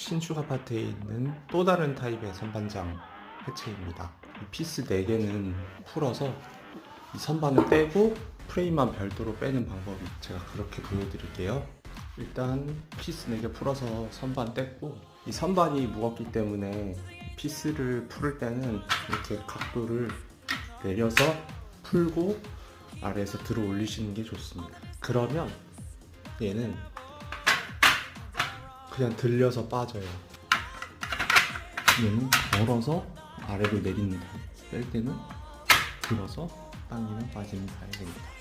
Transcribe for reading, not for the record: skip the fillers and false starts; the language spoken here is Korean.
신축 아파트에 있는 또 다른 타입의 선반장 해체입니다. 이 피스 4개는 풀어서 이 선반을 떼고 프레임만 별도로 빼는 방법이 제가 그렇게 보여드릴게요. 일단 피스 4개 풀어서 선반 뗐고, 이 선반이 무겁기 때문에 피스를 풀을 때는 이렇게 각도를 내려서 풀고 아래에서 들어 올리시는 게 좋습니다. 그러면 얘는 그냥 들려서 빠져요. 얘는 걸어서 아래로 내립니다. 뺄 때는 들어서 당기면 빠지는 사이즈입니다.